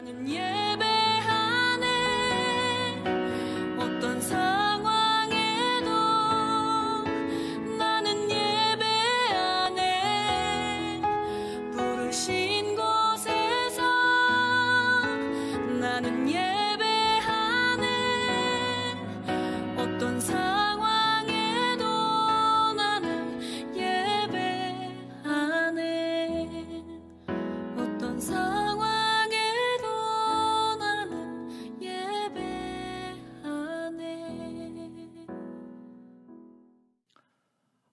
나는 예배하네. 어떤 상황에도 나는 예배하네. 부르신 곳에서 나는 예배하네. 어떤 상황에도 나는 예배하네. 어떤 상황에도 나는 예배하네.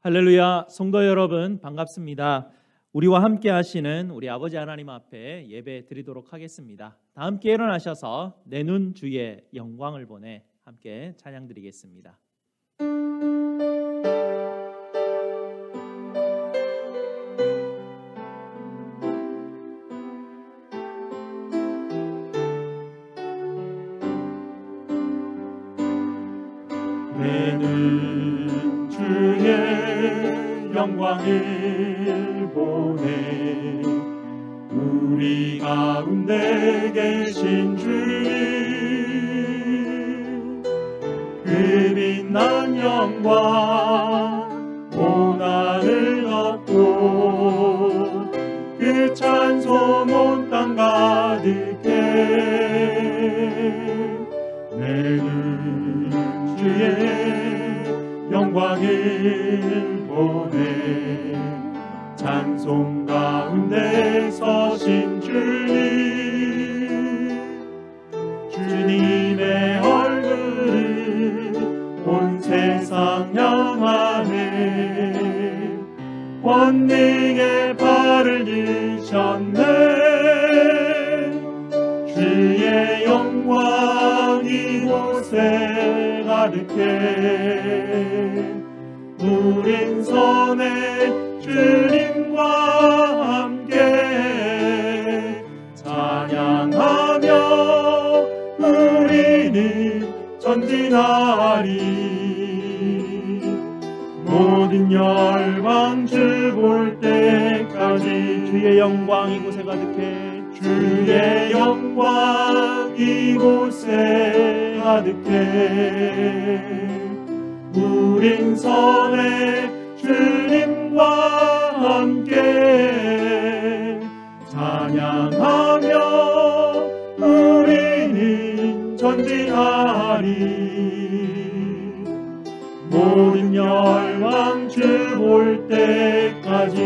할렐루야, 성도 여러분 반갑습니다. 우리와 함께 하시는 우리 아버지 하나님 앞에 예배 드리도록 하겠습니다. 다 함께 일어나셔서 내 눈 주의 영광을 보내 함께 찬양 드리겠습니다. 내 눈 주의 영광을 보내. 우리 가운데 계신 주님, 그 빛난 영광 고난을 덮고 그 찬송 온 땅 가득해. 내 눈 주의 영광을 보내. 찬송 가운데 서신 주님, 주님의 얼굴을 온 세상 향하네. 권능의 발을 드셨네. 주의 영광 이곳에 가득해. 우린 선의 주님과 함께 찬양하며 우리는 전진하리. 모든 열방 주 볼 때까지 주의 영광 이곳에 가득해. 주의 영광 이곳에 가득해. 우린 선의 주님과 함께 찬양하며 우리는 전진하리. 모든 열방 주 볼 때까지.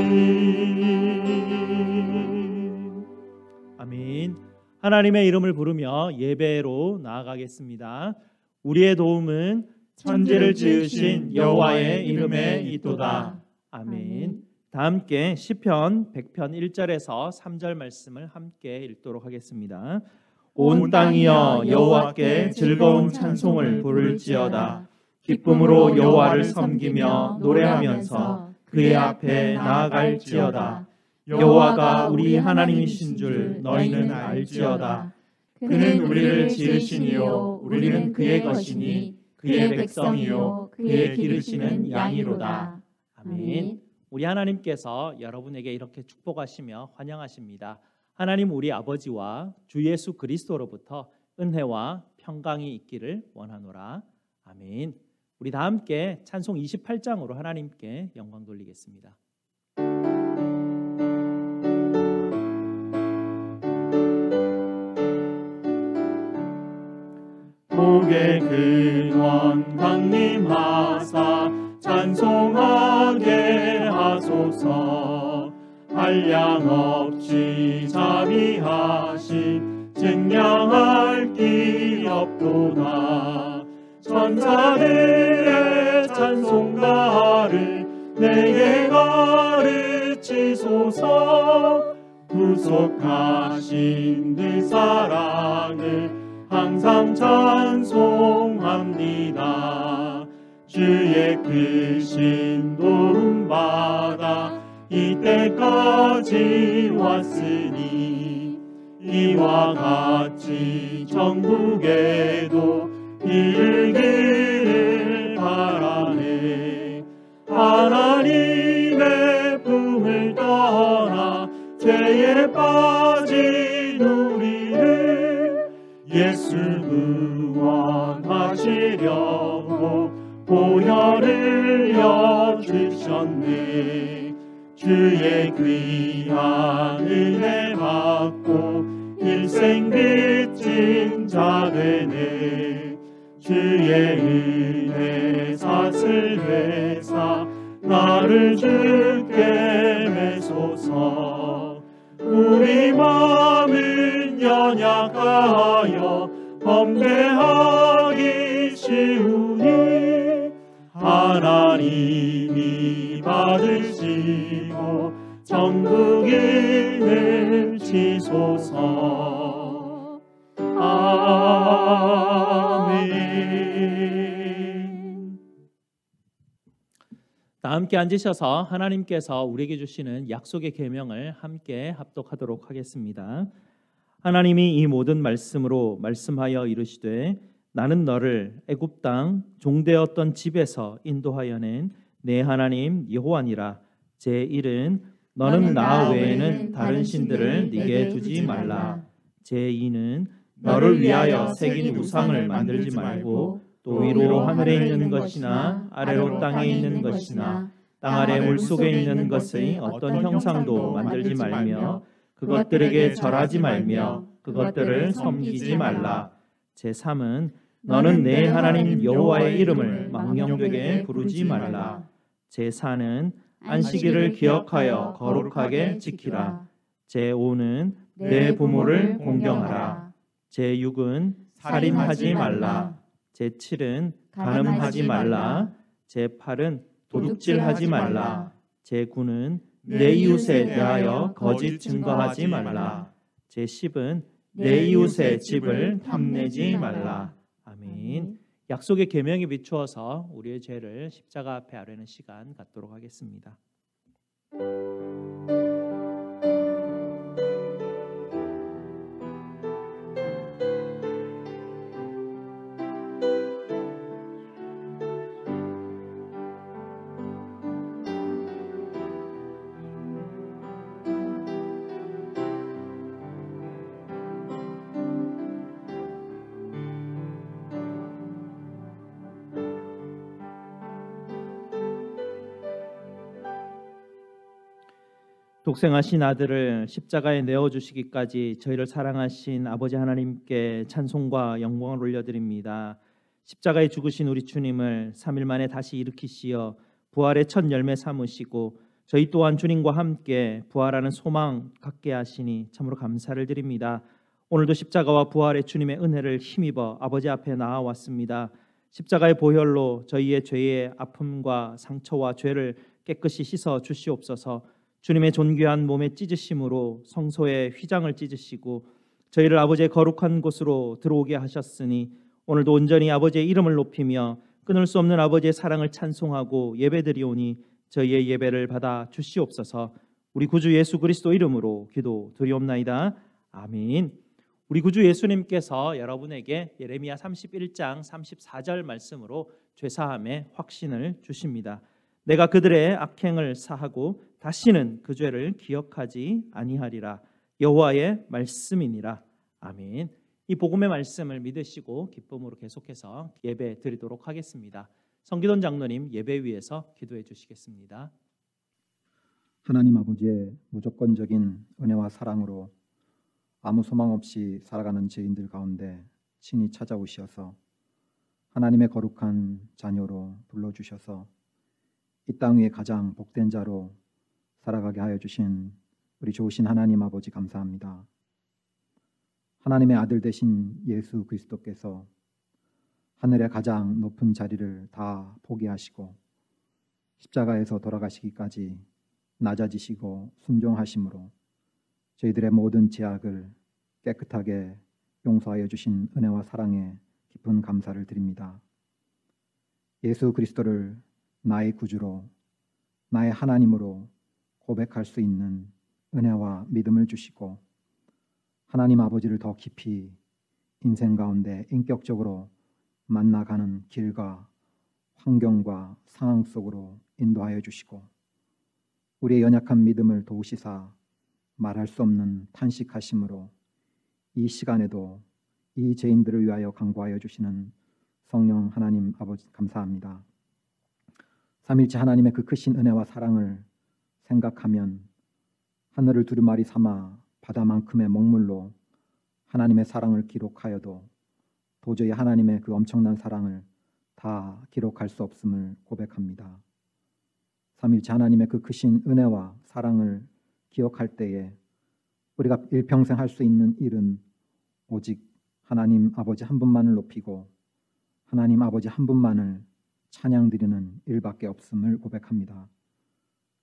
아멘. 하나님의 이름을 부르며 예배로 나아가겠습니다. 우리의 도움은 천지를 지으신 여호와의 이름에 있도다. 아멘. 다 함께 시편 100편 1절에서 3절 말씀을 함께 읽도록 하겠습니다. 온 땅이여 여호와께 즐거운 찬송을 부를지어다. 기쁨으로 여호와를 섬기며 노래하면서 그의 앞에 나아갈지어다. 여호와가 우리 하나님이신 줄 너희는 알지어다. 그는 우리를 지으시니요 우리는 그의 것이니 그의 백성이요 그의 기르시는 양이로다. 아멘. 우리 하나님께서 여러분에게 이렇게 축복하시며 환영하십니다. 하나님 우리 아버지와 주 예수 그리스도로부터 은혜와 평강이 있기를 원하노라. 아멘. 우리 다 함께 찬송 28장으로 하나님께 영광 돌리겠습니다. 복의 근원 강림하사 찬송하게 하소서. 한량없이 자비하신 증량할 길 없도다. 천사들의 찬송가를 내게 가르치소서. 구속하신 그 사랑을 항상 찬송합니다. 주의 크신 도움받아 이때까지 왔으니 이와 같이 천국에도 이르기를 바라네. 하나님의 품을 떠나 죄에 빠진 우리를 예수 구원하시려고 보혈을 여주셨네. 주의 귀한 은혜 받고 일생 빚진 자 되네. 주의 은혜 사슬 회사 나를 주께 매소서. 우리 마음은 연약하여 범죄하기 쉬우니 하나님이 받으시고 정국인을 치소서. 아멘. 다 함께 앉으셔서 하나님께서 우리에게 주시는 약속의 계명을 함께 합독하도록 하겠습니다. 하나님이 이 모든 말씀으로 말씀하여 이르시되 나는 너를 애굽 땅 종되었던 집에서 인도하여 낸 내 하나님 여호와니라. 제1은 너는 나 외에는 다른 신들을 네게 두지 말라. 제2는 너를 위하여 새긴 우상을 만들지 말고 또 위로 하늘에 있는 것이나 아래로 땅에 있는 것이나 땅 아래 물속에 있는 것의 어떤 형상도 만들지 말며 그것들에게 절하지 말며 그것들을 섬기지 말라. 제3은 너는 내 하나님 여호와의 이름을 망령되게 부르지 말라. 제4는 안식일을 기억하여 거룩하게 지키라. 제5는 내 부모를 공경하라. 제6은 살인하지 말라. 제7은 간음하지 말라. 제8은 도둑질하지 말라. 제9는 내 이웃에 대하여 거짓 증거하지 말라. 제10은 내 이웃의 집을 탐내지 말라. 아멘. 약속의 계명에 비추어서 우리의 죄를 십자가 앞에 아뢰는 시간 갖도록 하겠습니다. 독생하신 아들을 십자가에 내어주시기까지 저희를 사랑하신 아버지 하나님께 찬송과 영광을 올려드립니다. 십자가에 죽으신 우리 주님을 3일 만에 다시 일으키시어 부활의 첫 열매 삼으시고 저희 또한 주님과 함께 부활하는 소망 갖게 하시니 참으로 감사를 드립니다. 오늘도 십자가와 부활의 주님의 은혜를 힘입어 아버지 앞에 나아왔습니다. 십자가의 보혈로 저희의 죄의 아픔과 상처와 죄를 깨끗이 씻어 주시옵소서. 주님의 존귀한 몸의 찢으심으로 성소의 휘장을 찢으시고 저희를 아버지의 거룩한 곳으로 들어오게 하셨으니 오늘도 온전히 아버지의 이름을 높이며 끊을 수 없는 아버지의 사랑을 찬송하고 예배드리오니 저희의 예배를 받아 주시옵소서. 우리 구주 예수 그리스도 이름으로 기도드리옵나이다. 아멘. 우리 구주 예수님께서 여러분에게 예레미야 31장 34절 말씀으로 죄사함의 확신을 주십니다. 내가 그들의 악행을 사하고 다시는 그 죄를 기억하지 아니하리라. 여호와의 말씀이니라. 아멘. 이 복음의 말씀을 믿으시고 기쁨으로 계속해서 예배 드리도록 하겠습니다. 성기돈 장로님 예배 위에서 기도해 주시겠습니다. 하나님 아버지의 무조건적인 은혜와 사랑으로 아무 소망 없이 살아가는 죄인들 가운데 친히 찾아오셔서 하나님의 거룩한 자녀로 불러주셔서 이 땅 위에 가장 복된 자로 살아가게 하여 주신 우리 좋으신 하나님 아버지 감사합니다. 하나님의 아들 되신 예수 그리스도께서 하늘의 가장 높은 자리를 다 포기하시고 십자가에서 돌아가시기까지 낮아지시고 순종하심으로 저희들의 모든 죄악을 깨끗하게 용서하여 주신 은혜와 사랑에 깊은 감사를 드립니다. 예수 그리스도를 나의 구주로 나의 하나님으로 고백할 수 있는 은혜와 믿음을 주시고 하나님 아버지를 더 깊이 인생 가운데 인격적으로 만나가는 길과 환경과 상황 속으로 인도하여 주시고 우리의 연약한 믿음을 도우시사 말할 수 없는 탄식하심으로 이 시간에도 이 죄인들을 위하여 간구하여 주시는 성령 하나님 아버지 감사합니다. 삼일째 하나님의 그 크신 은혜와 사랑을 생각하면 하늘을 두루마리 삼아 바다만큼의 먹물로 하나님의 사랑을 기록하여도 도저히 하나님의 그 엄청난 사랑을 다 기록할 수 없음을 고백합니다. 삼일째 하나님의 그 크신 은혜와 사랑을 기억할 때에 우리가 일평생 할 수 있는 일은 오직 하나님 아버지 한 분만을 높이고 하나님 아버지 한 분만을 찬양드리는 일밖에 없음을 고백합니다.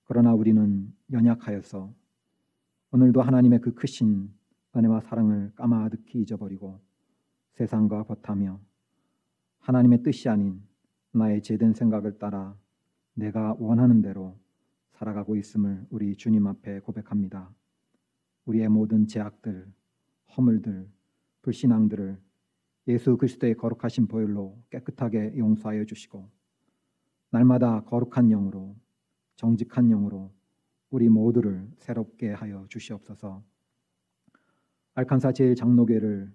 그러나 우리는 연약하여서 오늘도 하나님의 그 크신 은혜와 사랑을 까마득히 잊어버리고 세상과 버타며 하나님의 뜻이 아닌 나의 죄된 생각을 따라 내가 원하는 대로 살아가고 있음을 우리 주님 앞에 고백합니다. 우리의 모든 죄악들, 허물들, 불신앙들을 예수 그리스도의 거룩하신 보혈로 깨끗하게 용서하여 주시고 날마다 거룩한 영으로 정직한 영으로 우리 모두를 새롭게 하여 주시옵소서. 알칸사 제1장로교회를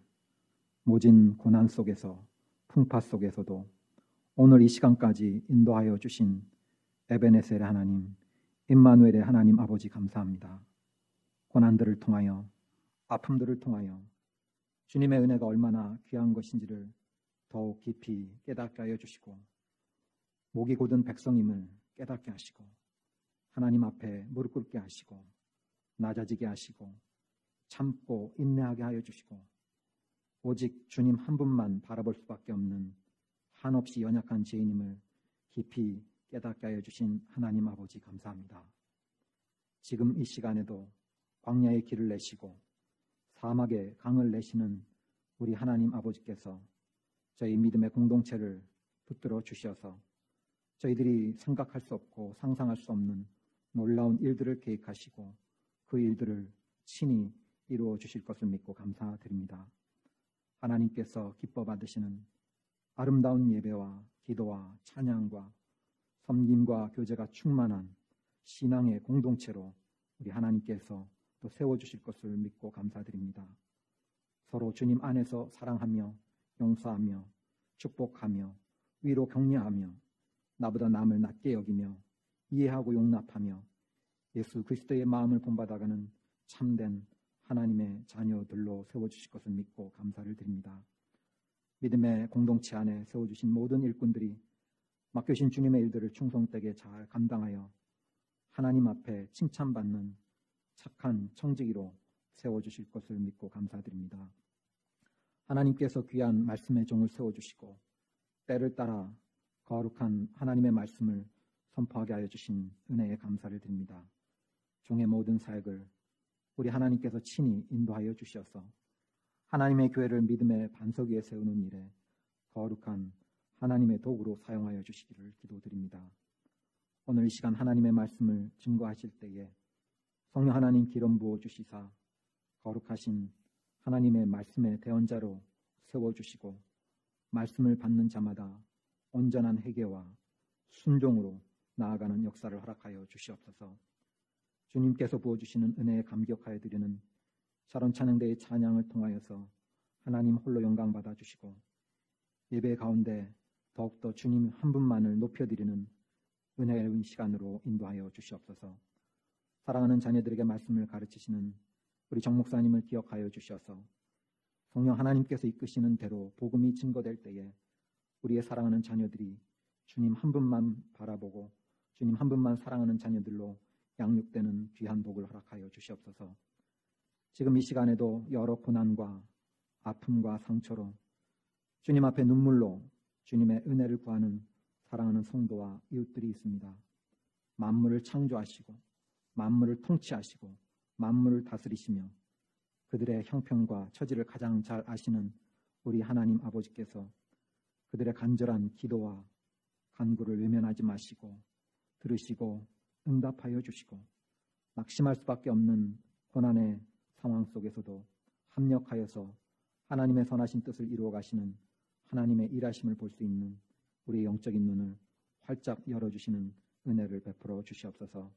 모진 고난 속에서 풍파 속에서도 오늘 이 시간까지 인도하여 주신 에베네셀의 하나님, 임마누엘의 하나님 아버지 감사합니다. 고난들을 통하여 아픔들을 통하여 주님의 은혜가 얼마나 귀한 것인지를 더욱 깊이 깨닫게 하여 주시고 목이 곧은 백성임을 깨닫게 하시고 하나님 앞에 무릎 꿇게 하시고 낮아지게 하시고 참고 인내하게 하여 주시고 오직 주님 한 분만 바라볼 수밖에 없는 한없이 연약한 죄인임을 깊이 깨닫게 하여 주신 하나님 아버지 감사합니다. 지금 이 시간에도 광야의 길을 내시고 사막의 강을 내시는 우리 하나님 아버지께서 저희 믿음의 공동체를 붙들어 주셔서 저희들이 생각할 수 없고 상상할 수 없는 놀라운 일들을 계획하시고 그 일들을 친히 이루어 주실 것을 믿고 감사드립니다. 하나님께서 기뻐 받으시는 아름다운 예배와 기도와 찬양과 섬김과 교제가 충만한 신앙의 공동체로 우리 하나님께서 또 세워주실 것을 믿고 감사드립니다. 서로 주님 안에서 사랑하며 용서하며 축복하며 위로 격려하며 나보다 남을 낮게 여기며 이해하고 용납하며 예수 그리스도의 마음을 본받아가는 참된 하나님의 자녀들로 세워주실 것을 믿고 감사를 드립니다. 믿음의 공동체 안에 세워주신 모든 일꾼들이 맡겨주신 주님의 일들을 충성되게 잘 감당하여 하나님 앞에 칭찬받는 착한 청지기로 세워주실 것을 믿고 감사드립니다. 하나님께서 귀한 말씀의 종을 세워주시고 때를 따라 거룩한 하나님의 말씀을 선포하게 하여 주신 은혜에 감사를 드립니다. 종의 모든 사역을 우리 하나님께서 친히 인도하여 주셔서 하나님의 교회를 믿음의 반석 위에 세우는 일에 거룩한 하나님의 도구로 사용하여 주시기를 기도드립니다. 오늘 이 시간 하나님의 말씀을 증거하실 때에 성령 하나님 기름 부어 주시사 거룩하신 하나님의 말씀의 대언자로 세워주시고 말씀을 받는 자마다 온전한 회개와 순종으로 나아가는 역사를 허락하여 주시옵소서. 주님께서 부어주시는 은혜에 감격하여 드리는 샤론 찬양대의 찬양을 통하여서 하나님 홀로 영광 받아주시고 예배 가운데 더욱더 주님 한 분만을 높여드리는 은혜의 시간으로 인도하여 주시옵소서. 사랑하는 자녀들에게 말씀을 가르치시는 우리 정 목사님을 기억하여 주셔서 성령 하나님께서 이끄시는 대로 복음이 증거될 때에 우리의 사랑하는 자녀들이 주님 한 분만 바라보고 주님 한 분만 사랑하는 자녀들로 양육되는 귀한 복을 허락하여 주시옵소서. 지금 이 시간에도 여러 고난과 아픔과 상처로 주님 앞에 눈물로 주님의 은혜를 구하는 사랑하는 성도와 이웃들이 있습니다. 만물을 창조하시고 만물을 통치하시고 만물을 다스리시며 그들의 형편과 처지를 가장 잘 아시는 우리 하나님 아버지께서 그들의 간절한 기도와 간구를 외면하지 마시고 들으시고 응답하여 주시고 낙심할 수밖에 없는 고난의 상황 속에서도 합력하여서 하나님의 선하신 뜻을 이루어 가시는 하나님의 일하심을 볼 수 있는 우리의 영적인 눈을 활짝 열어주시는 은혜를 베풀어 주시옵소서.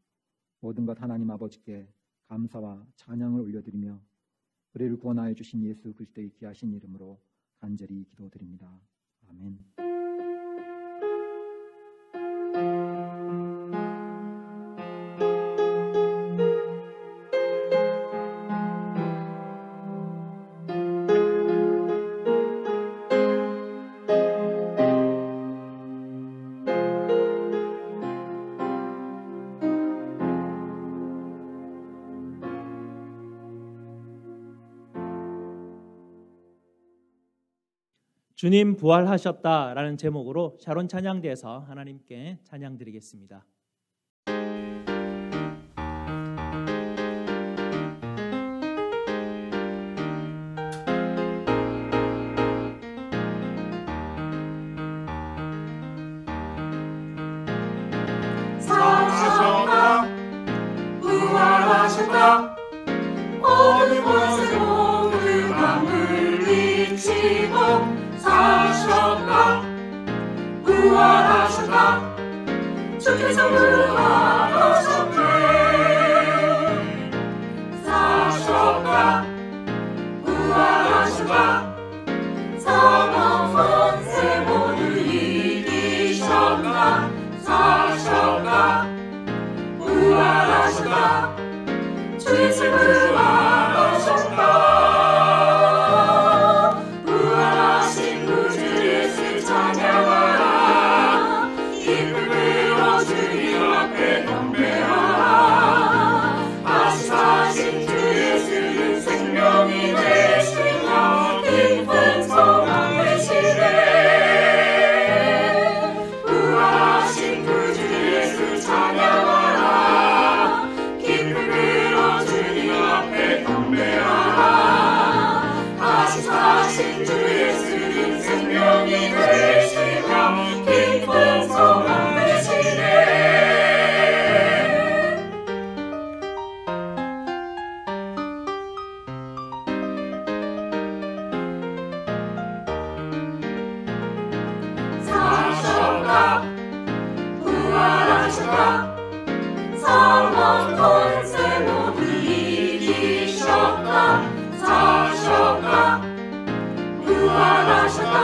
모든 것 하나님 아버지께 감사와 찬양을 올려드리며 우리를 구원하여 주신 예수 그리스도의 귀하신 이름으로 간절히 기도드립니다. 아멘. 주님 부활하셨다라는 제목으로 샤론 찬양대에서 하나님께 찬양드리겠습니다. 사셨다 부활하셨다 어느 곳에도 그 밤을 비치고 사셨다 부활하셨다 주께서 부활하셨네 사셨다 부활하셨다 사망 권세 모두 이기셨다 사셨다 부활하셨다 주 예수 부활하셨다 사망 권세 모두 이기셨다 사셨다 부활하셨다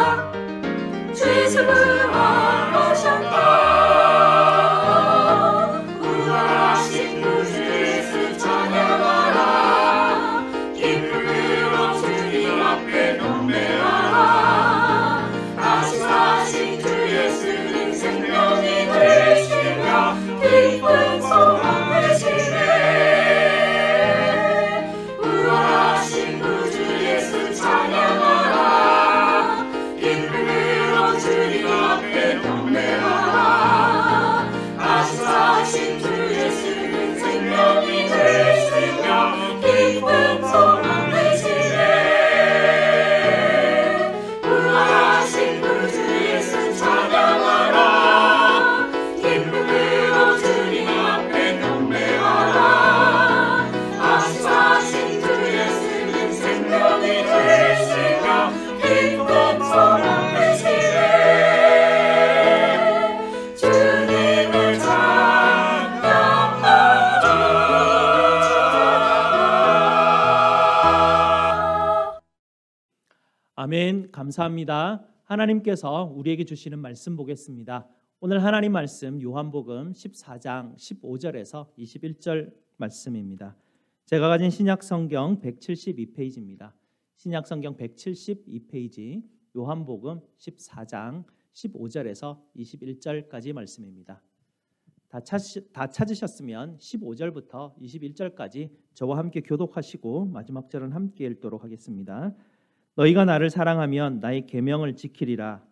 주 예수 부활하셨다 부활하신 주 예수 찬양하라 기쁨으로 주님 앞에 경배하라 다시 사신 주 예수는 생명이 되시며 기쁜 소망 되시네 부활하신 주 예수 찬양하라 기쁨으로 주님 앞에 경배하라 다시 사신 주 예수는 생명이 되시며 기쁜 소망 되시네 부활하신 주 예수 찬양하라 기쁨으로 주님 앞에 경배하라 다시 사신 주 예수는 생명이 되시며 기쁜 소망 되시네 주님을 찬양하라. 아멘. 감사합니다. 하나님께서 우리에게 주시는 말씀 보겠습니다. 오늘 하나님 말씀 요한복음 14장 15절에서 21절 말씀입니다. 제가 가진 신약성경 172페이지입니다. 신약성경 172페이지 요한복음 14장 15절에서 21절까지 말씀입니다. 다 찾으셨으면 15절부터 21절까지 저와 함께 교독하시고 마지막 절은 함께 읽도록 하겠습니다. 너희가 나를 사랑하면 나의 계명을 지키리라.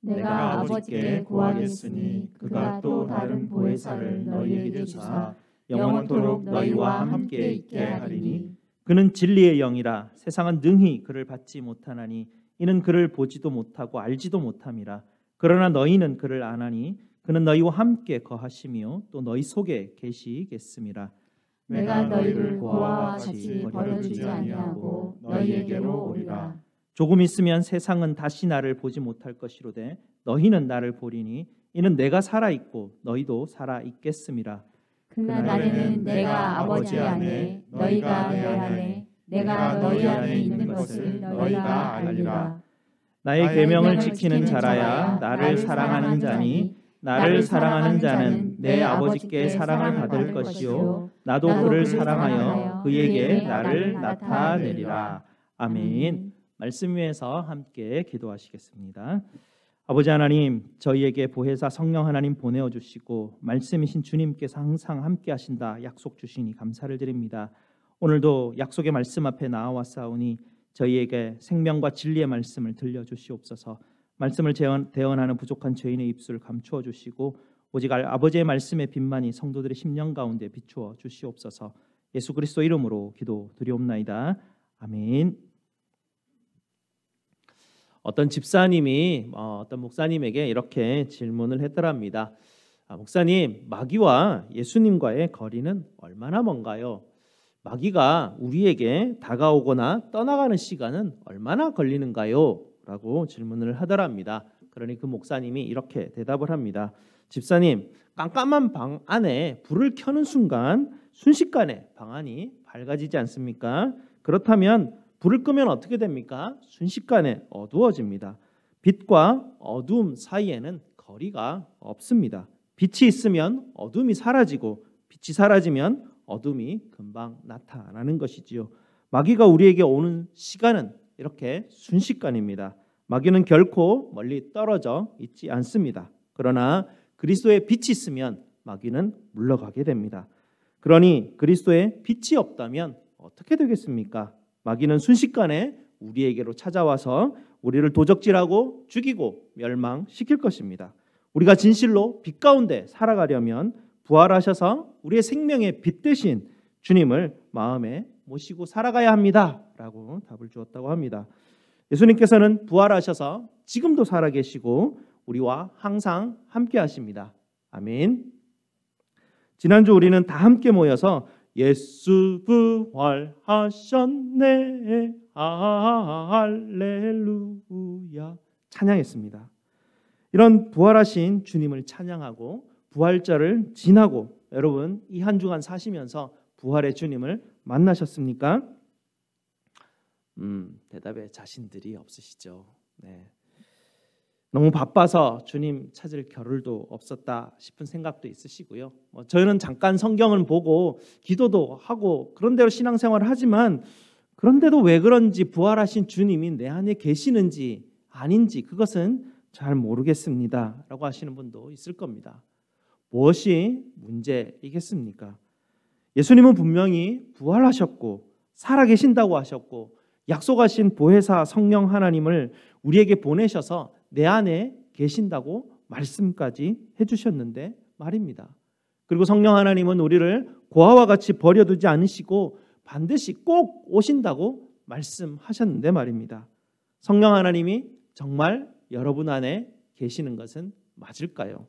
내가 아버지께 구하겠으니 그가 또 다른 보혜사를 너희에게 주사 영원토록 너희와 함께 있게 하리니 그는 진리의 영이라. 세상은 능히 그를 받지 못하나니 이는 그를 보지도 못하고 알지도 못함이라. 그러나 너희는 그를 아나니 그는 너희와 함께 거하시며 또 너희 속에 계시겠음이라. 내가 너희를 고아와 같이 버려두지 아니하고 너희에게로 오리라. 조금 있으면 세상은 다시 나를 보지 못할 것이로되 너희는 나를 보리니 이는 내가 살아 있고 너희도 살아 있겠음이라. 그날에는 내가 아버지 안에 너희가 내 안에 내가 너희 안에 있는 것을 너희가 알리라. 나의 계명을 지키는 자라야 나를 사랑하는 자니 나를 사랑하는 자는 내 아버지께 사랑을 받을 것이요 나도 그를 사랑하여 그에게 나를 나타내리라. 아멘. 말씀 위에서 함께 기도하시겠습니다. 아버지 하나님, 저희에게 보혜사 성령 하나님 보내어 주시고 말씀이신 주님께서 항상 함께 하신다 약속 주시니 감사를 드립니다. 오늘도 약속의 말씀 앞에 나와왔사오니 저희에게 생명과 진리의 말씀을 들려주시옵소서. 말씀을 대언하는 부족한 죄인의 입술을 감추어 주시고 오직 아버지의 말씀의 빛만이 성도들의 심령 가운데 비추어 주시옵소서. 예수 그리스도 이름으로 기도드리옵나이다. 아멘. 어떤 집사님이 어떤 목사님에게 이렇게 질문을 했더랍니다. 목사님, 마귀와 예수님과의 거리는 얼마나 먼가요? 마귀가 우리에게 다가오거나 떠나가는 시간은 얼마나 걸리는가요? 라고 질문을 하더랍니다. 그러니 그 목사님이 이렇게 대답을 합니다. 집사님, 깜깜한 방 안에 불을 켜는 순간 순식간에 방 안이 밝아지지 않습니까? 그렇다면 불을 끄면 어떻게 됩니까? 순식간에 어두워집니다. 빛과 어두움 사이에는 거리가 없습니다. 빛이 있으면 어둠이 사라지고 빛이 사라지면 어둠이 금방 나타나는 것이지요. 마귀가 우리에게 오는 시간은 이렇게 순식간입니다. 마귀는 결코 멀리 떨어져 있지 않습니다. 그러나 그리스도의 빛이 있으면 마귀는 물러가게 됩니다. 그러니 그리스도의 빛이 없다면 어떻게 되겠습니까? 마귀는 순식간에 우리에게로 찾아와서 우리를 도적질하고 죽이고 멸망시킬 것입니다. 우리가 진실로 빛 가운데 살아가려면 부활하셔서 우리의 생명의 빛 되신 주님을 마음에 모시고 살아가야 합니다. 라고 답을 주었다고 합니다. 예수님께서는 부활하셔서 지금도 살아계시고 우리와 항상 함께 하십니다. 아멘. 지난주 우리는 다 함께 모여서 예수 부활하셨네 할렐루야 찬양했습니다. 이런 부활하신 주님을 찬양하고 부활절을 지나고 여러분 이 한 주간 사시면서 부활의 주님을 만나셨습니까? 대답에 자신들이 없으시죠. 네. 너무 바빠서 주님 찾을 겨를도 없었다 싶은 생각도 있으시고요. 저희는 잠깐 성경을 보고 기도도 하고 그런 대로 신앙생활을 하지만 그런데도 왜 그런지 부활하신 주님이 내 안에 계시는지 아닌지 그것은 잘 모르겠습니다 라고 하시는 분도 있을 겁니다. 무엇이 문제이겠습니까? 예수님은 분명히 부활하셨고 살아계신다고 하셨고 약속하신 보혜사 성령 하나님을 우리에게 보내셔서 내 안에 계신다고 말씀까지 해주셨는데 말입니다. 그리고 성령 하나님은 우리를 고아와 같이 버려두지 않으시고 반드시 꼭 오신다고 말씀하셨는데 말입니다. 성령 하나님이 정말 여러분 안에 계시는 것은 맞을까요?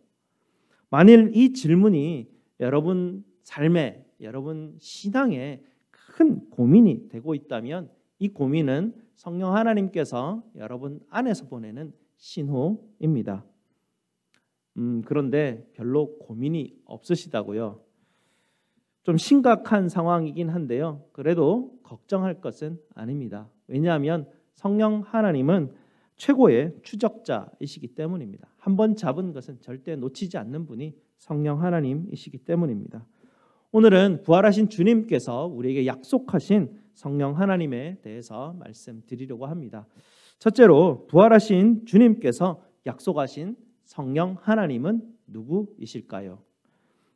만일 이 질문이 여러분 삶에 여러분 신앙에 큰 고민이 되고 있다면 이 고민은 성령 하나님께서 여러분 안에서 보내는 신호입니다. 그런데 별로 고민이 없으시다고요? 좀 심각한 상황이긴 한데요. 그래도 걱정할 것은 아닙니다. 왜냐하면 성령 하나님은 최고의 추적자이시기 때문입니다. 한번 잡은 것은 절대 놓치지 않는 분이 성령 하나님이시기 때문입니다. 오늘은 부활하신 주님께서 우리에게 약속하신 성령 하나님에 대해서 말씀드리려고 합니다. 첫째로 부활하신 주님께서 약속하신 성령 하나님은 누구이실까요?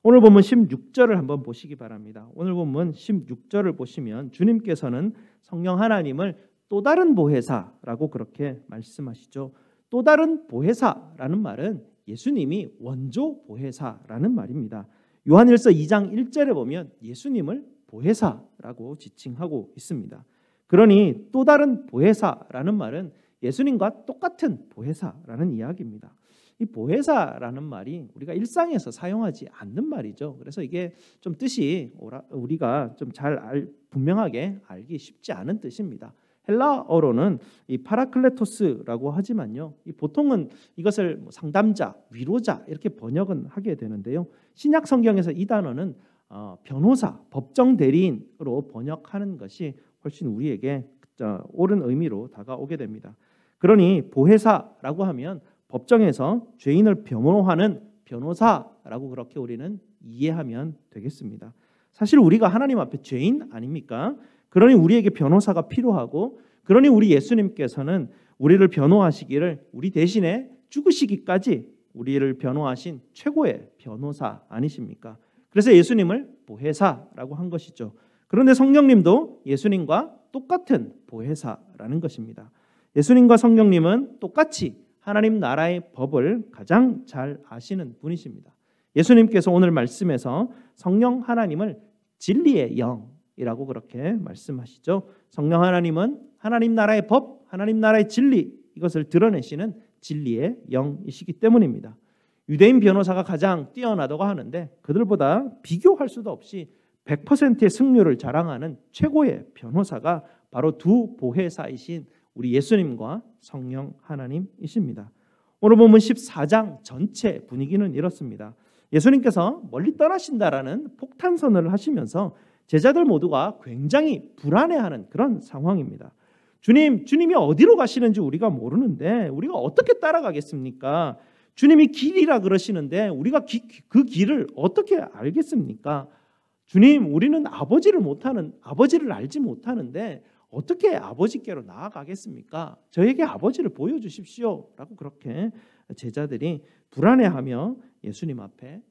오늘 본문 16절을 한번 보시기 바랍니다. 오늘 본문 16절을 보시면 주님께서는 성령 하나님을 또 다른 보혜사라고 그렇게 말씀하시죠. 또 다른 보혜사라는 말은 예수님이 원조 보혜사라는 말입니다. 요한일서 2장 1절에 보면 예수님을 보혜사라고 지칭하고 있습니다. 그러니 또 다른 보혜사라는 말은 예수님과 똑같은 보혜사라는 이야기입니다. 이 보혜사라는 말이 우리가 일상에서 사용하지 않는 말이죠. 그래서 이게 좀 뜻이 우리가 좀 잘 분명하게 알기 쉽지 않은 뜻입니다. 헬라어로는 이 파라클레토스라고 하지만요. 보통은 이것을 상담자, 위로자 이렇게 번역은 하게 되는데요. 신약 성경에서 이 단어는 변호사, 법정 대리인으로 번역하는 것이 훨씬 우리에게 옳은 의미로 다가오게 됩니다. 그러니 보혜사라고 하면 법정에서 죄인을 변호하는 변호사라고 그렇게 우리는 이해하면 되겠습니다. 사실 우리가 하나님 앞에 죄인 아닙니까? 그러니 우리에게 변호사가 필요하고, 그러니 우리 예수님께서는 우리를 변호하시기를, 우리 대신에 죽으시기까지 우리를 변호하신 최고의 변호사 아니십니까? 그래서 예수님을 보혜사라고 한 것이죠. 그런데 성령님도 예수님과 똑같은 보혜사라는 것입니다. 예수님과 성령님은 똑같이 하나님 나라의 법을 가장 잘 아시는 분이십니다. 예수님께서 오늘 말씀에서 성령 하나님을 진리의 영이라고 그렇게 말씀하시죠. 성령 하나님은 하나님 나라의 법, 하나님 나라의 진리, 이것을 드러내시는 진리의 영이시기 때문입니다. 유대인 변호사가 가장 뛰어나다고 하는데 그들보다 비교할 수도 없이 100%의 승률을 자랑하는 최고의 변호사가 바로 두 보혜사이신 우리 예수님과 성령 하나님이십니다. 오늘 본문 14장 전체 분위기는 이렇습니다. 예수님께서 멀리 떠나신다라는 폭탄 선언을 하시면서 제자들 모두가 굉장히 불안해하는 그런 상황입니다. 주님이 어디로 가시는지 우리가 모르는데 우리가 어떻게 따라가겠습니까? 주님이 길이라 그러시는데 우리가 그 길을 어떻게 알겠습니까? 주님, 우리는 아버지를 알지 못하는데 어떻게 아버지께로 나아가겠습니까? 저에게 아버지를 보여주십시오 라고 그렇게 제자들이 불안해하며 예수님 앞에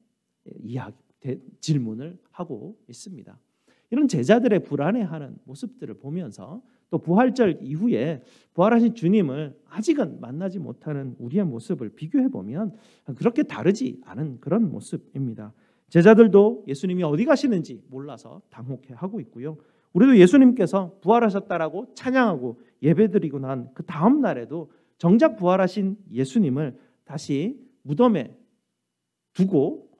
질문을 하고 있습니다. 이런 제자들의 불안해하는 모습들을 보면서 또 부활절 이후에 부활하신 주님을 아직은 만나지 못하는 우리의 모습을 비교해 보면 그렇게 다르지 않은 그런 모습입니다. 제자들도 예수님이 어디 가시는지 몰라서 당혹해하고 있고요. 우리도 예수님께서 부활하셨다라고 찬양하고 예배드리고 난 그 다음 날에도 정작 부활하신 예수님을 다시 무덤에 두고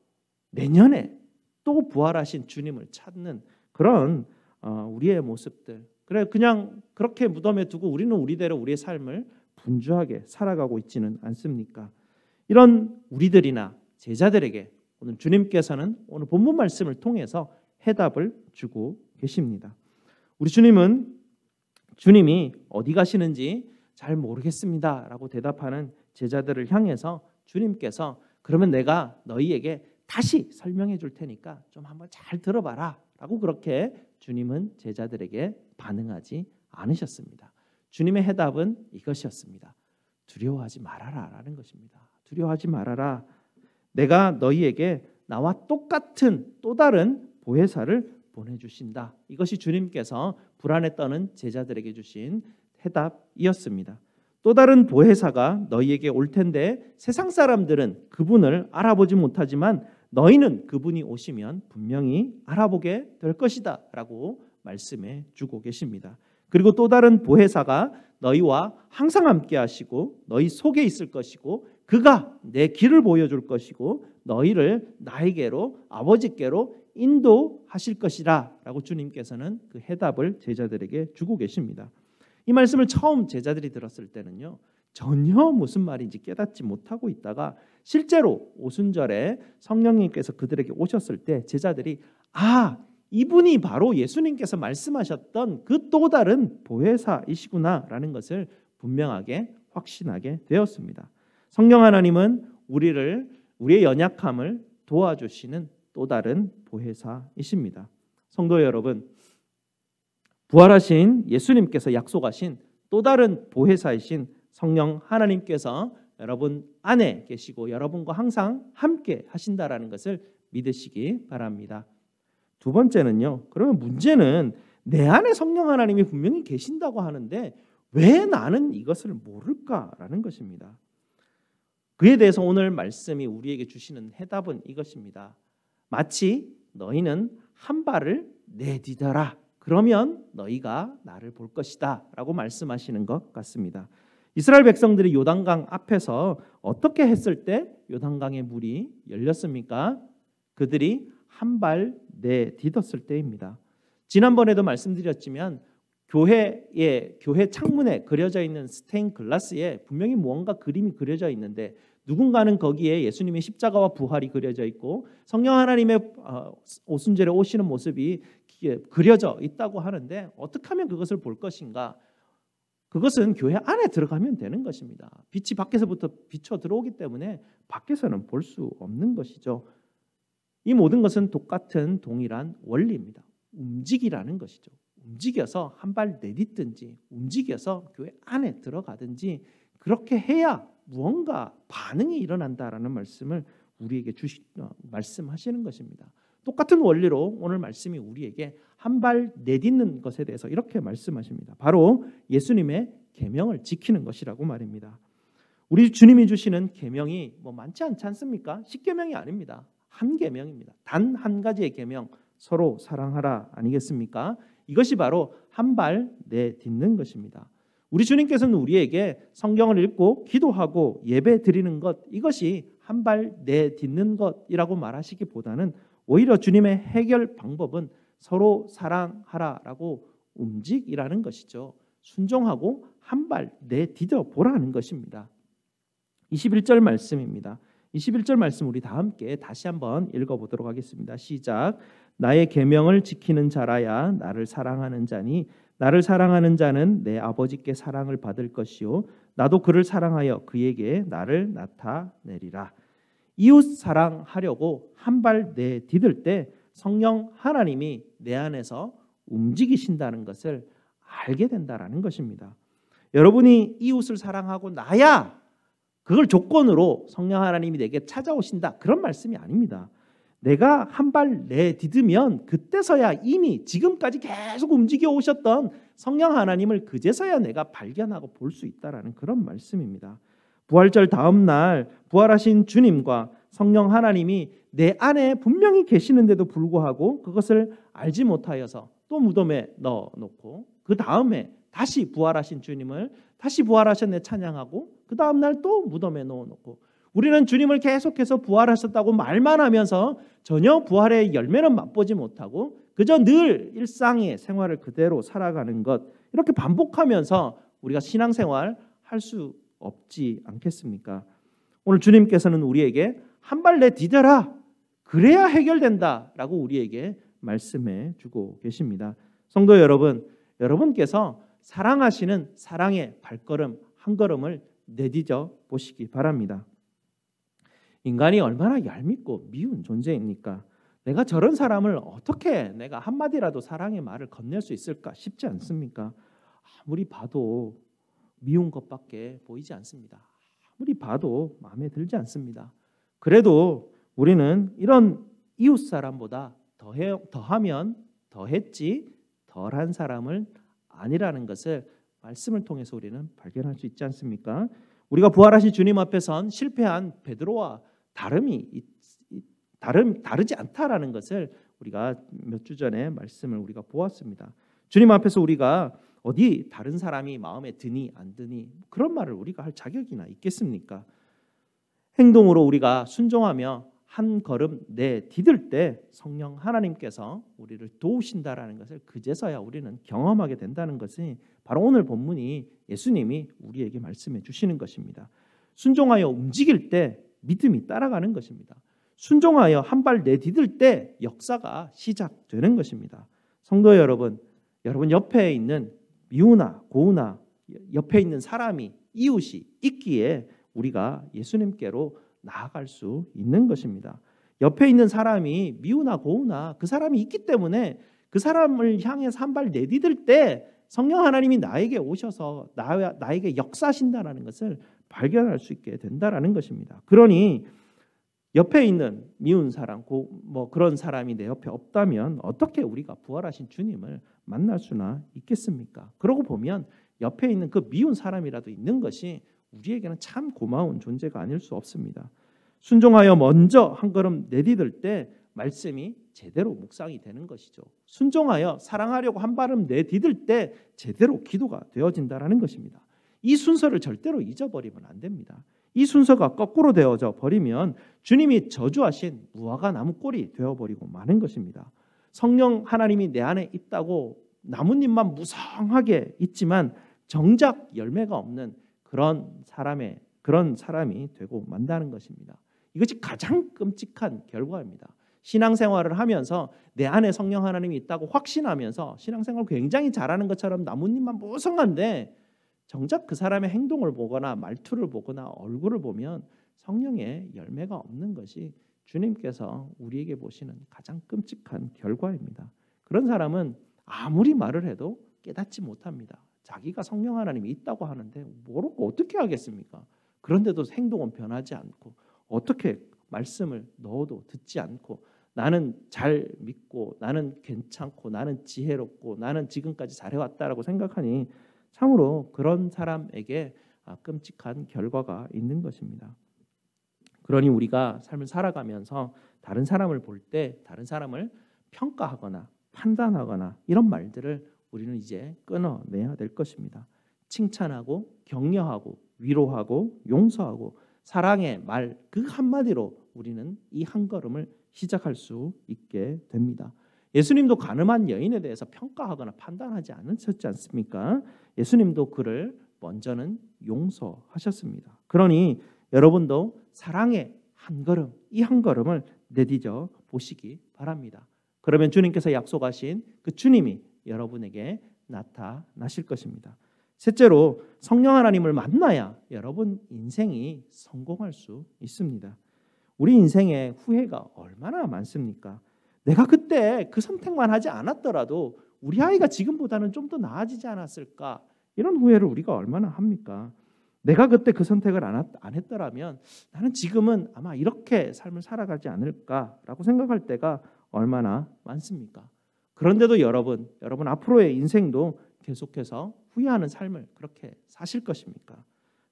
내년에 또 부활하신 주님을 찾는 그런 우리의 모습들, 그냥 그렇게 무덤에 두고 우리는 우리대로 우리의 삶을 분주하게 살아가고 있지는 않습니까? 이런 우리들이나 제자들에게 오늘 주님께서는 오늘 본문 말씀을 통해서 해답을 주고 계십니다. 우리 주님이 어디 가시는지 잘 모르겠습니다 라고 대답하는 제자들을 향해서 주님께서 그러면 내가 너희에게 다시 설명해 줄 테니까 좀 한번 잘 들어봐라 라고 그렇게 주님은 제자들에게 반응하지 않으셨습니다. 주님의 해답은 이것이었습니다. 두려워하지 말아라 라는 것입니다. 두려워하지 말아라. 내가 너희에게 나와 똑같은 또 다른 보혜사를 보내주신다. 이것이 주님께서 불안에 떠는 제자들에게 주신 해답이었습니다. 또 다른 보혜사가 너희에게 올 텐데 세상 사람들은 그분을 알아보지 못하지만 너희는 그분이 오시면 분명히 알아보게 될 것이다 라고 말씀해 주고 계십니다. 그리고 또 다른 보혜사가 너희와 항상 함께 하시고 너희 속에 있을 것이고 그가 내 길을 보여줄 것이고 너희를 나에게로 아버지께로 인도하실 것이라 라고 주님께서는 그 해답을 제자들에게 주고 계십니다. 이 말씀을 처음 제자들이 들었을 때는요, 전혀 무슨 말인지 깨닫지 못하고 있다가 실제로 오순절에 성령님께서 그들에게 오셨을 때 제자들이 이분이 바로 예수님께서 말씀하셨던 그 또 다른 보혜사이시구나라는 것을 분명하게 확신하게 되었습니다. 성령 하나님은 우리의 연약함을 도와주시는 또 다른 보혜사이십니다. 성도 여러분, 부활하신 예수님께서 약속하신 또 다른 보혜사이신 성령 하나님께서 여러분 안에 계시고 여러분과 항상 함께 하신다라는 것을 믿으시기 바랍니다. 두 번째는요, 그러면 문제는 내 안에 성령 하나님이 분명히 계신다고 하는데 왜 나는 이것을 모를까라는 것입니다. 그에 대해서 오늘 말씀이 우리에게 주시는 해답은 이것입니다. 마치 너희는 한 발을 내디뎌라. 그러면 너희가 나를 볼 것이다 라고 말씀하시는 것 같습니다. 이스라엘 백성들이 요단강 앞에서 어떻게 했을 때 요단강의 물이 열렸습니까? 그들이 한 발 내딛었을 때입니다. 지난번에도 말씀드렸지만 교회 창문에 그려져 있는 스테인 글라스에 분명히 무언가 그림이 그려져 있는데 누군가는 거기에 예수님의 십자가와 부활이 그려져 있고 성령 하나님의 오순절에 오시는 모습이 그려져 있다고 하는데 어떻게 하면 그것을 볼 것인가? 그것은 교회 안에 들어가면 되는 것입니다. 빛이 밖에서부터 비쳐 들어오기 때문에 밖에서는 볼 수 없는 것이죠. 이 모든 것은 똑같은 동일한 원리입니다. 움직이라는 것이죠. 움직여서 한 발 내딛든지 움직여서 교회 안에 들어가든지 그렇게 해야 무언가 반응이 일어난다라는 말씀을 우리에게 말씀하시는 것입니다. 똑같은 원리로 오늘 말씀이 우리에게 한 발 내딛는 것에 대해서 이렇게 말씀하십니다. 바로 예수님의 계명을 지키는 것이라고 말입니다. 우리 주님이 주시는 계명이 많지 않지 않습니까? 10계명이 아닙니다. 한 계명입니다. 단 한 가지의 계명, 서로 사랑하라 아니겠습니까? 이것이 바로 한 발 내딛는 것입니다. 우리 주님께서는 우리에게 성경을 읽고 기도하고 예배 드리는 것, 이것이 한 발 내딛는 것이라고 말하시기보다는 오히려 주님의 해결 방법은 서로 사랑하라라고 움직이라는 것이죠. 순종하고 한 발 내딛어 보라는 것입니다. 21절 말씀입니다. 21절 말씀 우리 다 함께 다시 한번 읽어보도록 하겠습니다. 시작. 나의 계명을 지키는 자라야 나를 사랑하는 자니 나를 사랑하는 자는 내 아버지께 사랑을 받을 것이요 나도 그를 사랑하여 그에게 나를 나타내리라. 이웃 사랑하려고 한 발 내딛을 때 성령 하나님이 내 안에서 움직이신다는 것을 알게 된다라는 것입니다. 여러분이 이웃을 사랑하고 나야 그걸 조건으로 성령 하나님이 내게 찾아오신다, 그런 말씀이 아닙니다. 내가 한 발 내딛으면 그때서야 이미 지금까지 계속 움직여 오셨던 성령 하나님을 그제서야 내가 발견하고 볼 수 있다라는 그런 말씀입니다. 부활절 다음 날 부활하신 주님과 성령 하나님이 내 안에 분명히 계시는데도 불구하고 그것을 알지 못하여서 또 무덤에 넣어놓고 그 다음에 다시 부활하신 주님을 다시 부활하셨네 찬양하고 그 다음 날 또 무덤에 넣어놓고 우리는 주님을 계속해서 부활하셨다고 말만 하면서 전혀 부활의 열매는 맛보지 못하고 그저 늘 일상의 생활을 그대로 살아가는 것, 이렇게 반복하면서 우리가 신앙생활 할 수 없지 않겠습니까? 오늘 주님께서는 우리에게 한 발 내딛어라, 그래야 해결된다라고 우리에게 말씀해 주고 계십니다. 성도 여러분, 여러분께서 사랑하시는 사랑의 발걸음 한 걸음을 내딛어 보시기 바랍니다. 인간이 얼마나 얄밉고 미운 존재입니까? 내가 저런 사람을 어떻게 내가 한마디라도 사랑의 말을 건넬 수 있을까 싶지 않습니까? 아무리 봐도 미운 것밖에 보이지 않습니다. 아무리 봐도 마음에 들지 않습니다. 그래도 우리는 이런 이웃 사람보다 더하면 더했지 덜한 사람을 아니라는 것을 말씀을 통해서 우리는 발견할 수 있지 않습니까? 우리가 부활하신 주님 앞에 선 실패한 베드로와 다르지 않다라는 것을 우리가 몇 주 전에 말씀을 우리가 보았습니다. 주님 앞에서 우리가 어디 다른 사람이 마음에 드니 안 드니 그런 말을 우리가 할 자격이나 있겠습니까? 행동으로 우리가 순종하며 한 걸음 내딛을 때 성령 하나님께서 우리를 도우신다라는 것을 그제서야 우리는 경험하게 된다는 것이 바로 오늘 본문이 예수님이 우리에게 말씀해 주시는 것입니다. 순종하여 움직일 때 믿음이 따라가는 것입니다. 순종하여 한 발 내딛을 때 역사가 시작되는 것입니다. 성도 여러분, 여러분 옆에 있는 미우나 고우나 옆에 있는 사람이 이웃이 있기에 우리가 예수님께로 나아갈 수 있는 것입니다. 옆에 있는 사람이 미우나 고우나 그 사람이 있기 때문에 그 사람을 향해서 한 발 내딛을 때 성령 하나님이 나에게 오셔서 나에게 역사하신다는 것을 발견할 수 있게 된다라는 것입니다. 그러니 옆에 있는 미운 사람, 그런 사람이 내 옆에 없다면 어떻게 우리가 부활하신 주님을 만날 수나 있겠습니까? 그러고 보면 옆에 있는 그 미운 사람이라도 있는 것이 우리에게는 참 고마운 존재가 아닐 수 없습니다. 순종하여 먼저 한 걸음 내딛을 때 말씀이 제대로 묵상이 되는 것이죠. 순종하여 사랑하려고 한 발음 내딛을 때 제대로 기도가 되어진다라는 것입니다. 이 순서를 절대로 잊어버리면 안 됩니다. 이 순서가 거꾸로 되어져 버리면 주님이 저주하신 무화과 나무 꼴이 되어버리고 마는 것입니다. 성령 하나님이 내 안에 있다고 나뭇잎만 무성하게 있지만 정작 열매가 없는 그런 그런 사람이 되고 만다는 것입니다. 이것이 가장 끔찍한 결과입니다. 신앙생활을 하면서 내 안에 성령 하나님이 있다고 확신하면서 신앙생활을 굉장히 잘하는 것처럼 나뭇잎만 무성한데 정작 그 사람의 행동을 보거나 말투를 보거나 얼굴을 보면 성령의 열매가 없는 것이 주님께서 우리에게 보시는 가장 끔찍한 결과입니다. 그런 사람은 아무리 말을 해도 깨닫지 못합니다. 자기가 성령 하나님이 있다고 하는데 모르고 어떻게 하겠습니까? 그런데도 행동은 변하지 않고 어떻게 말씀을 넣어도 듣지 않고 나는 잘 믿고 나는 괜찮고 나는 지혜롭고 나는 지금까지 잘해왔다라고 생각하니 참으로 그런 사람에게 끔찍한 결과가 있는 것입니다. 그러니 우리가 삶을 살아가면서 다른 사람을 볼 때 다른 사람을 평가하거나 판단하거나 이런 말들을 우리는 이제 끊어내야 될 것입니다. 칭찬하고 격려하고 위로하고 용서하고 사랑의 말 그 한마디로 우리는 이 한 걸음을 시작할 수 있게 됩니다. 예수님도 가늠한 여인에 대해서 평가하거나 판단하지 않으셨지 않습니까? 예수님도 그를 먼저는 용서하셨습니다. 그러니 여러분도 사랑의 한 걸음, 이 한 걸음을 내디뎌 보시기 바랍니다. 그러면 주님께서 약속하신 그 주님이 여러분에게 나타나실 것입니다. 셋째로 성령 하나님을 만나야 여러분 인생이 성공할 수 있습니다. 우리 인생에 후회가 얼마나 많습니까? 내가 그때 그 선택만 하지 않았더라도 우리 아이가 지금보다는 좀 더 나아지지 않았을까? 이런 후회를 우리가 얼마나 합니까? 내가 그때 그 선택을 안 했더라면 나는 지금은 아마 이렇게 삶을 살아가지 않을까라고 생각할 때가 얼마나 많습니까? 그런데도 여러분 앞으로의 인생도 계속해서 후회하는 삶을 그렇게 사실 것입니까?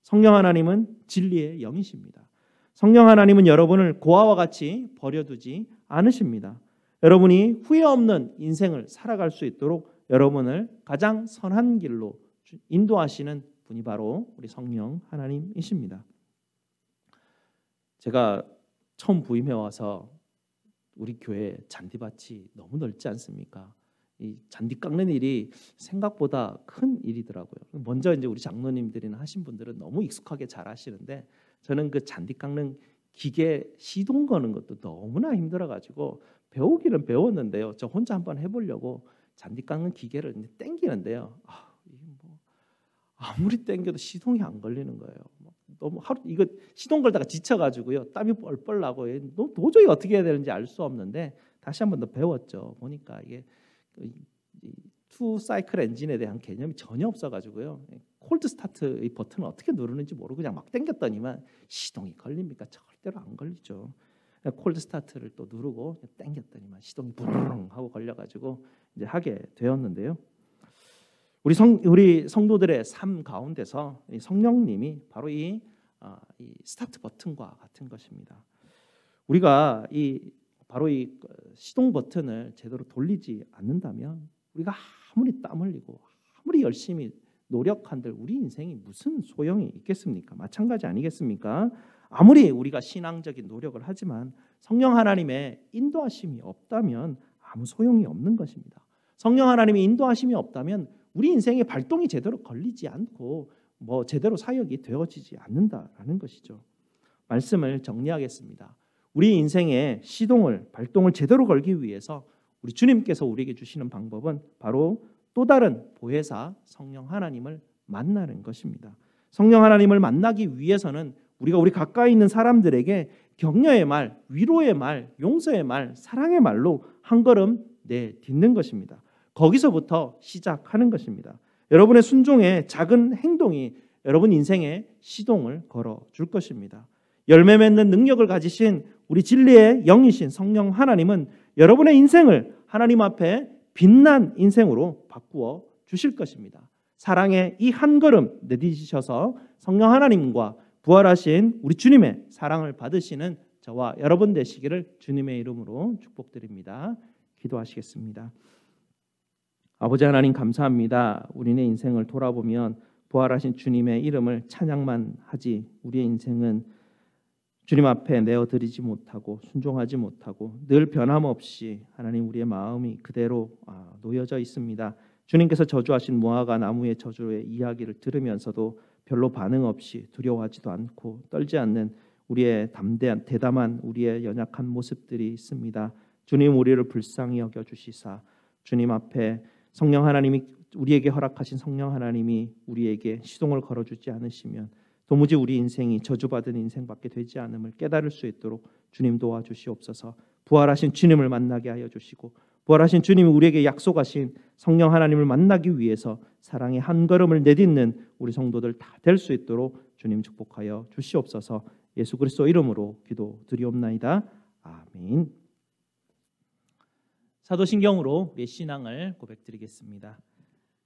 성령 하나님은 진리의 영이십니다. 성령 하나님은 여러분을 고아와 같이 버려두지 않으십니다. 여러분이 후회 없는 인생을 살아갈 수 있도록 여러분을 가장 선한 길로 인도하시는 분이 바로 우리 성령 하나님이십니다. 제가 처음 부임해 와서 우리 교회 잔디밭이 너무 넓지 않습니까? 이 잔디 깎는 일이 생각보다 큰 일이더라고요. 먼저 이제 우리 장로님들이나 하신 분들은 너무 익숙하게 잘 하시는데 저는 그 잔디 깎는 기계 시동 거는 것도 너무나 힘들어가지고 배우기는 배웠는데요. 저 혼자 한번 해보려고 잔디 깎는 기계를 이제 당기는데요. 이게 뭐 아무리 당겨도 시동이 안 걸리는 거예요. 너무 하루 이거 시동 걸다가 지쳐가지고요. 땀이 뻘뻘 나고 도저히 어떻게 해야 되는지 알 수 없는데 다시 한번 더 배웠죠. 보니까 이게 투 사이클 엔진에 대한 개념이 전혀 없어가지고요. 콜드 스타트 이 버튼을 어떻게 누르는지 모르고 그냥 막 당겼더니만 시동이 걸립니까? 절대로 안 걸리죠. 콜드 스타트를 또 누르고 당겼더니만 시동이 부르릉 하고 걸려가지고 이제 하게 되었는데요. 우리 성도들의 삶 가운데서 이 성령님이 바로 이 스타트 버튼과 같은 것입니다. 우리가 바로 이 시동 버튼을 제대로 돌리지 않는다면 우리가 아무리 땀 흘리고 아무리 열심히 노력한들 우리 인생이 무슨 소용이 있겠습니까? 마찬가지 아니겠습니까? 아무리 우리가 신앙적인 노력을 하지만 성령 하나님의 인도하심이 없다면 아무 소용이 없는 것입니다. 성령 하나님의 인도하심이 없다면 우리 인생의 발동이 제대로 걸리지 않고 제대로 사역이 되어지지 않는다라는 것이죠. 말씀을 정리하겠습니다. 우리 인생의 발동을 제대로 걸기 위해서 우리 주님께서 우리에게 주시는 방법은 바로 또 다른 보혜사 성령 하나님을 만나는 것입니다. 성령 하나님을 만나기 위해서는 우리가 우리 가까이 있는 사람들에게 격려의 말, 위로의 말, 용서의 말, 사랑의 말로 한 걸음 내딛는 것입니다. 거기서부터 시작하는 것입니다. 여러분의 순종의 작은 행동이 여러분 인생에 시동을 걸어줄 것입니다. 열매 맺는 능력을 가지신 우리 진리의 영이신 성령 하나님은 여러분의 인생을 하나님 앞에 빛난 인생으로 바꾸어 주실 것입니다. 사랑의 이 한 걸음 내딛으셔서 성령 하나님과 부활하신 우리 주님의 사랑을 받으시는 저와 여러분 되시기를 주님의 이름으로 축복드립니다. 기도하시겠습니다. 아버지 하나님 감사합니다. 우리네 인생을 돌아보면 부활하신 주님의 이름을 찬양만 하지 우리의 인생은 주님 앞에 내어드리지 못하고 순종하지 못하고 늘 변함없이 하나님 우리의 마음이 그대로 놓여져 있습니다. 주님께서 저주하신 무화과 나무의 저주의 이야기를 들으면서도 별로 반응 없이 두려워하지도 않고 떨지 않는 우리의 담대한 대담한 우리의 연약한 모습들이 있습니다. 주님 우리를 불쌍히 여겨 주시사 주님 앞에 성령 하나님이 우리에게 허락하신 성령 하나님이 우리에게 시동을 걸어주지 않으시면 도무지 우리 인생이 저주받은 인생밖에 되지 않음을 깨달을 수 있도록 주님 도와주시옵소서. 부활하신 주님을 만나게 하여 주시고 부활하신 주님이 우리에게 약속하신 성령 하나님을 만나기 위해서 사랑의 한 걸음을 내딛는 우리 성도들 다 될 수 있도록 주님 축복하여 주시옵소서. 예수 그리스도 이름으로 기도드리옵나이다. 아멘. 사도신경으로 우리의 신앙을 고백드리겠습니다.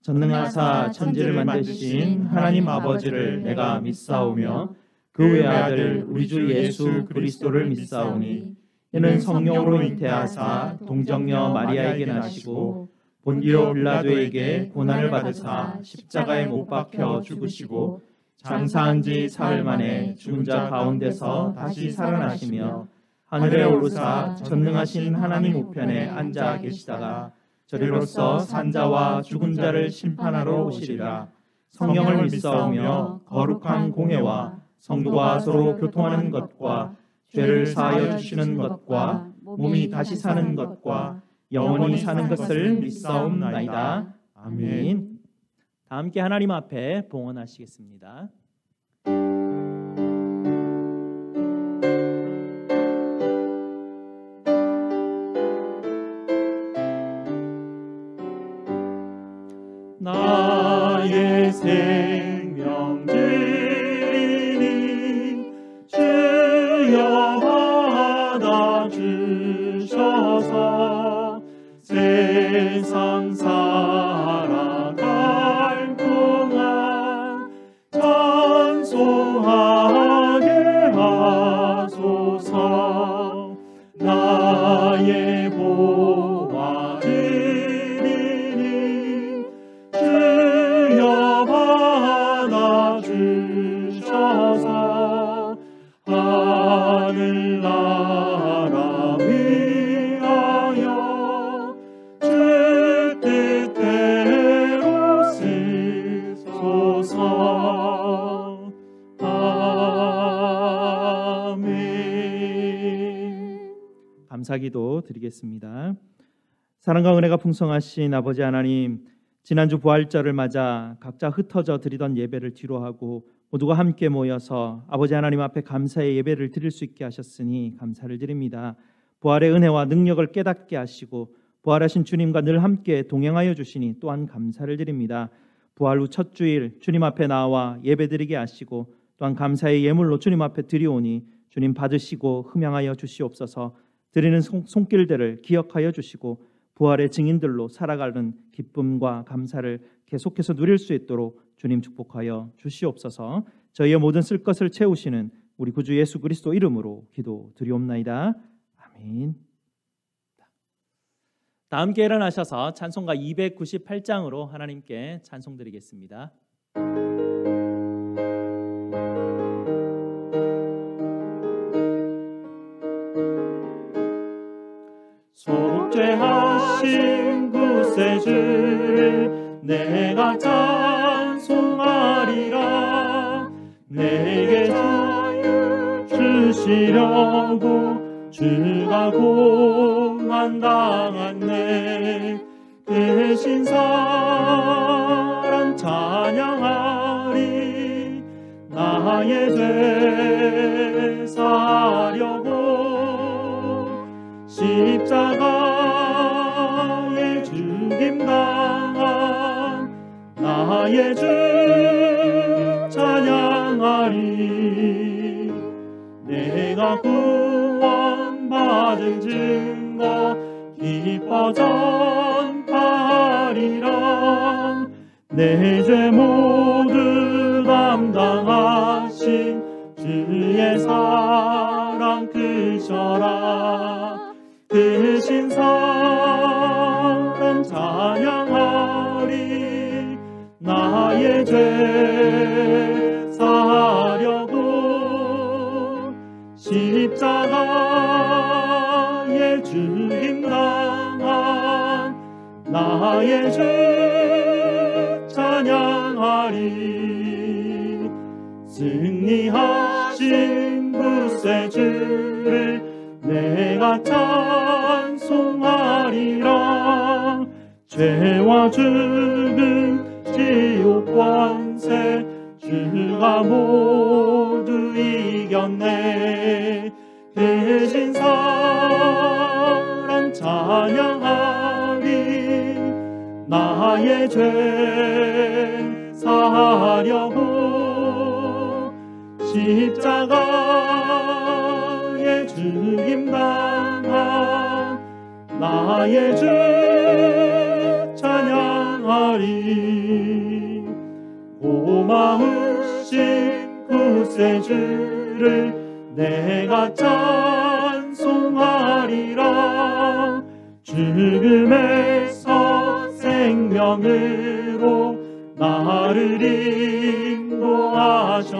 전능하사 천지를 만드신 하나님 아버지를 내가 믿사오며 그 외아들 우리 주 예수 그리스도를 믿사오니 이는 성령으로 잉태하사 동정녀 마리아에게 나시고 본디오 빌라도에게 고난을 받으사 십자가에 못 박혀 죽으시고 장사한 지 사흘 만에 죽은 자 가운데서 다시 살아나시며 하늘에 오르사 전능하신 하나님 우편에 앉아 계시다가 저리로서 산자와 죽은 자를 심판하러 오시리라. 성령을 믿사오며 거룩한 공회와 성도가 서로 교통하는 것과 죄를 사하여 주시는 것과 몸이 다시 사는 것과 영원히 사는 것을 믿사옵나이다. 아멘. 다 함께 하나님 앞에 봉헌하시겠습니다. 나의 생명 드리니 주여 받아주셔서 세상 살아갈 동안 찬송하게 하소서. 나의 보화 드리니 주여 받아주셔서 하늘나라 위하여 주 뜻대로 쓰소서. 아멘. 감사기도 드리겠습니다. 사랑과 은혜가 풍성하신 아버지 하나님, 지난주 부활절을 맞아 각자 흩어져 드리던 예배를 뒤로하고 모두가 함께 모여서 아버지 하나님 앞에 감사의 예배를 드릴 수 있게 하셨으니 감사를 드립니다. 부활의 은혜와 능력을 깨닫게 하시고 부활하신 주님과 늘 함께 동행하여 주시니 또한 감사를 드립니다. 부활 후 첫 주일 주님 앞에 나와 예배드리게 하시고 또한 감사의 예물로 주님 앞에 드리오니 주님 받으시고 흠양하여 주시옵소서. 드리는 손길들을 기억하여 주시고 부활의 증인들로 살아가는 기쁨과 감사를 계속해서 누릴 수 있도록 주님 축복하여 주시옵소서. 저희의 모든 쓸 것을 채우시는 우리 구주 예수 그리스도 이름으로 기도드리옵나이다. 아멘. 다 함께 일어나셔서 찬송가 298장으로 하나님께 찬송드리겠습니다. 속죄하신 구세주를 내가 찬송하리라. 내게 자유 주시려고 주가 고난당했네. 그 신사랑 찬양하리. 나의 죄 사려고 십자가에 죽임당한 나의 주 찬양하리. 내가 구원받은 증거 기뻐 전파하리라. 내 죄 모두 담당하신 주의 사랑 크셔라. 크신 사랑 찬양하리. 나의 죄 사려고 십자가에 죽임당한 나의 죄 찬양하리. 승리하신 구세주를 내가 찬송하리라. 죄와 죽음 지옥 권세 주가 모두 이겼네. 대신 사랑 찬양하리. 나의 죄 사하려고 십자가에 죽임당한 나의 주 찬양하리. 고마우신 구세주를 내가 찬송하리라. 죽음에서 생명으로 나를 인도하셨네.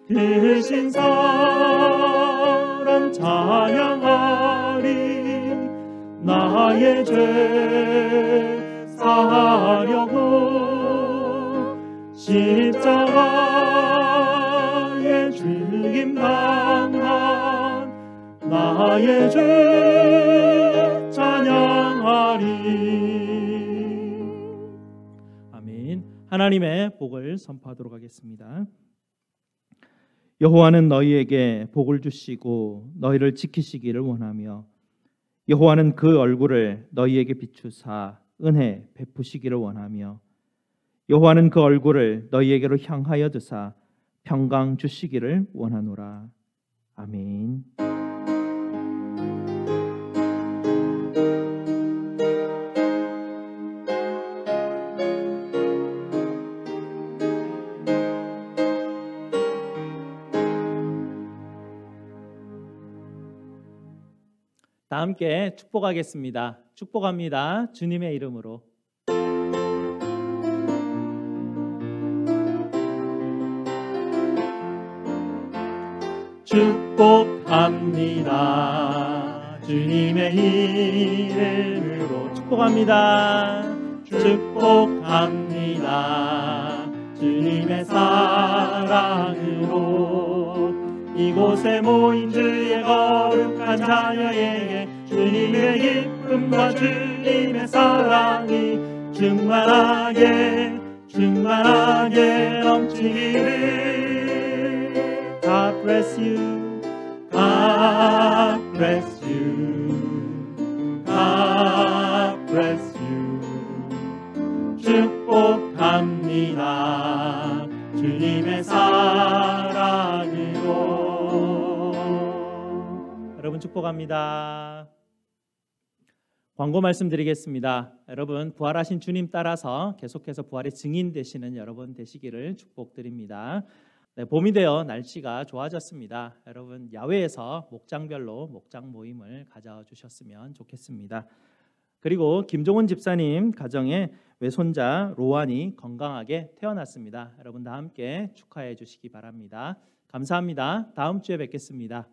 크신 사랑 찬양하리. 나의 죄 사하려고 십자가에 죽임당한 나의 주 찬양하리. 아멘. 하나님의 복을 선포하도록 하겠습니다. 여호와는 너희에게 복을 주시고 너희를 지키시기를 원하며 여호와는 그 얼굴을 너희에게 비추사 은혜 베푸시기를 원하며 여호와는 그 얼굴을 너희에게로 향하여 드사 평강 주시기를 원하노라. 아멘. 다 함께 축복하겠습니다. 축복합니다. 주님의 이름으로. 축복합니다. 주님의 이름으로 축복합니다. 축복합니다. 주님의 사랑으로 이곳에 모인 주의 거룩한 자녀에게 주님의 기쁨과 주님의 사랑이 충만하게 넘치기를. God bless you. God bless you. God bless you. 축복합니다. 주님의 사랑으로. 여러분 축복합니다. 광고 말씀드리겠습니다. 여러분 부활하신 주님 따라서 계속해서 부활의 증인 되시는 여러분 되시기를 축복드립니다. 네, 봄이 되어 날씨가 좋아졌습니다. 여러분 야외에서 목장별로 목장 모임을 가져주셨으면 좋겠습니다. 그리고 김종훈 집사님 가정에 외손자 로안이 건강하게 태어났습니다. 여러분 다 함께 축하해 주시기 바랍니다. 감사합니다. 다음 주에 뵙겠습니다.